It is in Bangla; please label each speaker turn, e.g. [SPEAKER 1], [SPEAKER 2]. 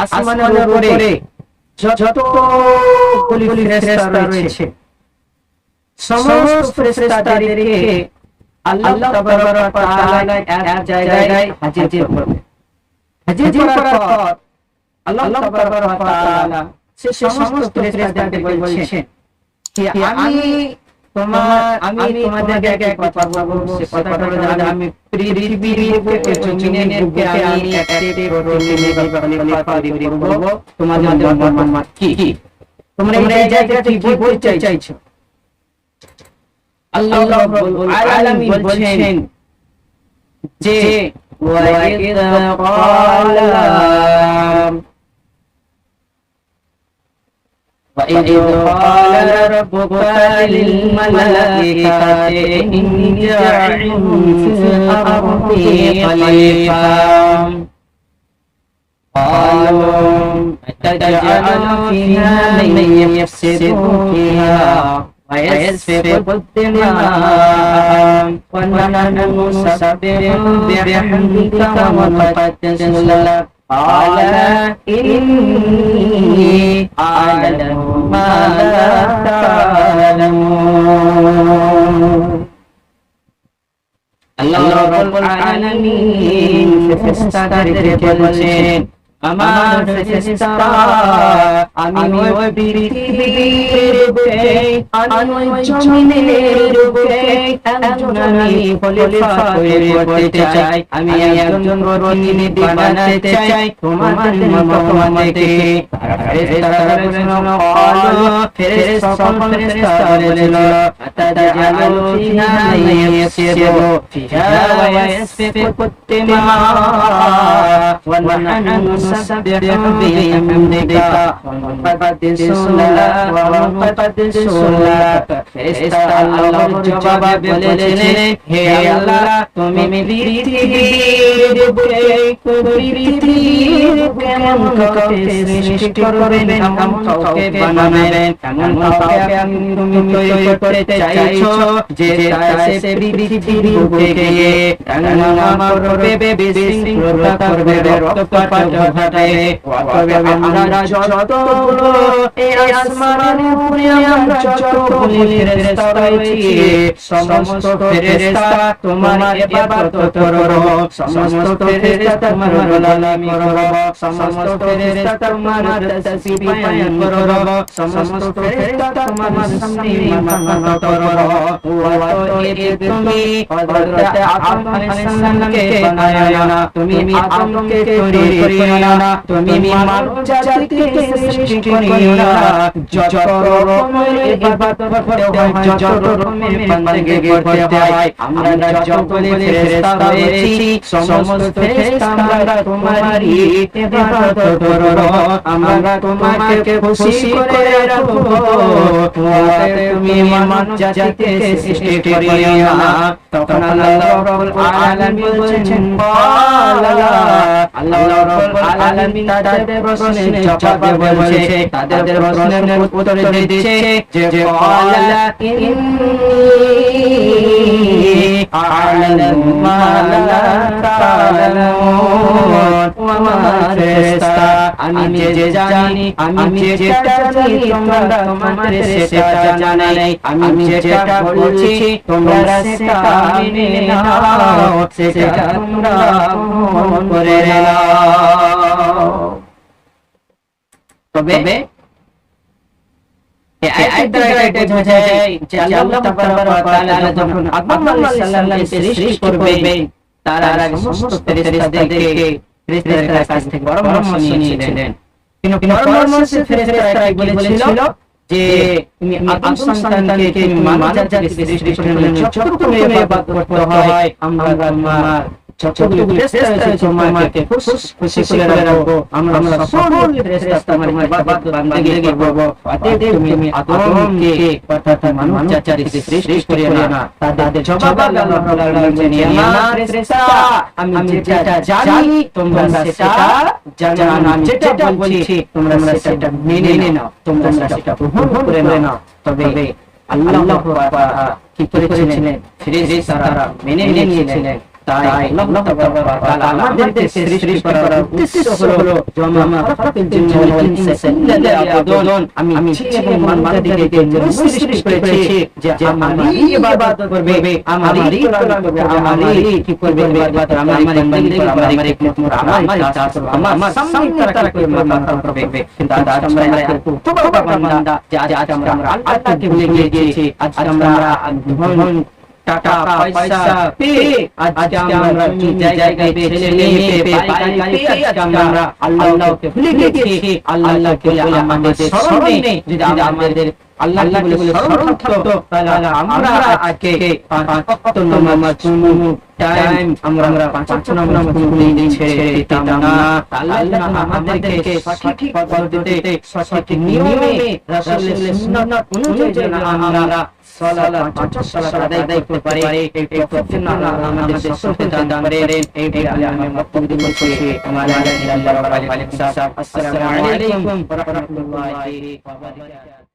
[SPEAKER 1] আসমানের উপরে যতগুলি ফেরেশতা রয়েছে সমস্ত ফেরেশতাদেরকে আল্লাহ তাবারক ওয়া তাআলা এক জায়গায় হাজির করবেন। হাজির করার পর আল্লাহ তাবারক ওয়া তাআলা সে সমস্ত ফেরেশতাদেরকে বলছেন যে আমি তোমাদেরকে এক কথা বলবো, সে কথাটা হলো যে আমি পৃথিবীর বুকে জমিনের বুকে আমি একটি খলিফা তৈরি করব। তোমাদের মতামত কি? তোমরা এই জায়গাতে কি বলতে চাইছো? আল্লাহ রাব্বুল আলামিন বলছেন যে وَإِذْ قَالَ رَبُّكَ لِلْمَلَائِكَةِ إِنِّي جَاعِلٌ فِي الْأَرْضِ خَلِيفَةً قَالُوا أَتَجْعَلُ فِيهَا مَن يُفْسِدُ فِيهَا وَيَسْفِكُ الدِّمَاءَ وَنَحْنُ نُسَبِّحُ بِحَمْدِكَ وَنُقَدِّسُ لَكَ قال إني أعلم ما لا تعلمون আল্লাহ রাব্বুল আলামিন ফেরেশতাদেরকে বলেন, আমার ফেরেশতারা আমি ওই পৃথিবীর বুকে আমি ওই জমিনের বুকে একজন আমি খলিফা তৈরি করতে চাই, আমি একজন প্রতিনিধি বানাতে চাই তোমাদের মতামতকে। ফেরেশতারা বলেন, ক্বালু ফেরেশতারা বলেন, আতাজালু ফিহা মান ইয়াসিরু ফিহা ওয়া ইয়াসফিকু الدماء ونحن نسبح بحمدك ونقدس لك। ফেরেশতারা আল্লাহর জবাবে বলেছেন, হে আল্লাহ, তুমি পৃথিবীর বুকে এমন কাউকে সৃষ্টি করবেন, এমন কাউকে বানাবেন, এমন কাউকে তুমি তৈরি করতে চাইছো যে সে পৃথিবীর বুকে গিয়ে রান্না করবে, বিশৃঙ্খলা করবে, রক্তপাত ঘটাবে। অতএব আমরা যতগুলো এই আসমানের উপরে আমরা যতগুলি ফেরেশতা রয়েছি, সমস্ত ফেরেশতা তোমার ইবাদত করব, সমস্ত ফেরেশতা তোমার গোলামি করব, সমস্ত ফেরেশতা তোমার তাসবিহ পালন করব, সমস্ত ফেরেশতা তোমার সামনে মাথা নত করব। অতএব তুমি হযরত আদম আলাইহিস সালামকে বানায়ো না, তুমি আদমকে তৈরি করিও না, তুমি মানব জাতিকে সৃষ্টি করিও না। যত রকমের ইবাদত করতে হয়, যত রকমের বান্দাগি করতে হয়, আমরা যতগুলি ফেরেশতা রয়েছি সমস্ত ফেরেশতা আমরা তোমারই ইবাদত করব, আমরা তোমাকে খুশি করে রাখব। তুমি মানব জাতিকে সৃষ্টি করিও না। তখন আল্লাহ রাব্বুল আলামিন বলেছেন, আল্লাহ রাব্বুল আলামিন তাদের প্রশ্নের জবাবে বলছে, তাদের প্রশ্নের উত্তর দিচ্ছে যে ক্বালা ইন্নী আ'লামু মা লা তা'লামুন। ওয়া মা ফেরেশতা, আমি যে জানি, আমি যেটা জানি তোমরা তোমাদের সেটা জানা নেই, আমি যেটা বলছি তোমরা সেটা মেনে নাও, সেটা তোমরা মন করে নাও। তবে এই আয়াত দ্বারা এটা বোঝা যায় যে আল্লাহ তাবারক ওয়া তাআলা যখন আদম আলাইহিস সালামকে সৃষ্টি করবেন, তার আগে সমস্ত ফেরেশতাদেরকে ফেরেশতাদের কাছ থেকে পরামর্শ নিয়েছিলেন। কিন্তু পরামর্শ ফেরেশতারা কি বলেছিল যে তুমি আদম সন্তানকে তুমি মানব জাতিকে সৃষ্টি করলেন, যতটুকু ইবাদত করতে হয় আমরা তোমার যতগুলো ফেরেশতা তোমাকে খুশি করে রাখবো, আমরা সকল ফেরেশতা তোমার ইবাদত বান্দাগি করব। অতএব তুমি আদমকে অর্থাৎ মানব জাতিকে সৃষ্টি করিও না। তাদের জবাব আল্লাহ রাব্বুল আলামিন জানিয়ে, আমার ফেরেশতা আমি যেটা জানি তোমরা সেটা জানো না, আমি যেটা বলছি তোমরা সেটা মেনে নাও, তোমরা সেটা গ্রহণ করে নাও। তবে আল্লাহ কি করেছিলেন, ফেরেশতারা মেনে নিয়েছিলেন। তাই আল্লাহ তাআলা আমাদেরকে সৃষ্টি করার উদ্দেশ্য হলো জামা খালাকাল জিন্না ওয়াল ইনসা ইল্লা লিয়াবুদুন। আমি জিন এবং মানুষদেরকে সৃষ্টি করেছি যে আমারই ইবাদত করবে, আমারই গোলামি করবে, আমারই কি করবে ইবাদত, আমারই বান্দাগি করবে, আমারই খিদমত করবে, আমারই ইতাআত করবে, আমার সামনে তারা মাথা করবে। কিন্তু আজ আমরা এত বড় বান্দা যে আজ আমরা আল্লাহকে ভুলে গিয়েছি। আজ আমরা ধন টাকা পয়সা পেয়ে আজকে আমরা কি জায়গায় ছেলে মেয়ে পেয়ে গাড়ি পেয়ে আজকে আমরা আল্লাহকে ভুলে গিয়েছি। আল্লাহকে বলে আমাদের স্মরণ নেই। যদি আমাদের আল্লাহকে বলে স্মরণ থাকতো তাহলে আমরা আজকে 5 ওয়াক্ত নামাজ টাইম আমরা 5 ওয়াক্ত নামাজ ছেড়ে দিতাম না। আল্লাহ আমাদেরকে সঠিক পদ্ধতিতে সঠিক নিয়মে রাসূলের সুন্নাত অনুযায়ী আমরা সালাত 5 সালাত আদায় করতে পারি। এই তৌফিক আমাদের সকলকে দান করেন। এই বলে আমি বক্তব্য দিচ্ছি। আমাদের আল্লাহ রাব্বুল আলামিন। আসসালামু আলাইকুম ওয়া রাহমাতুল্লাহি ওয়া বারাকাতুহু।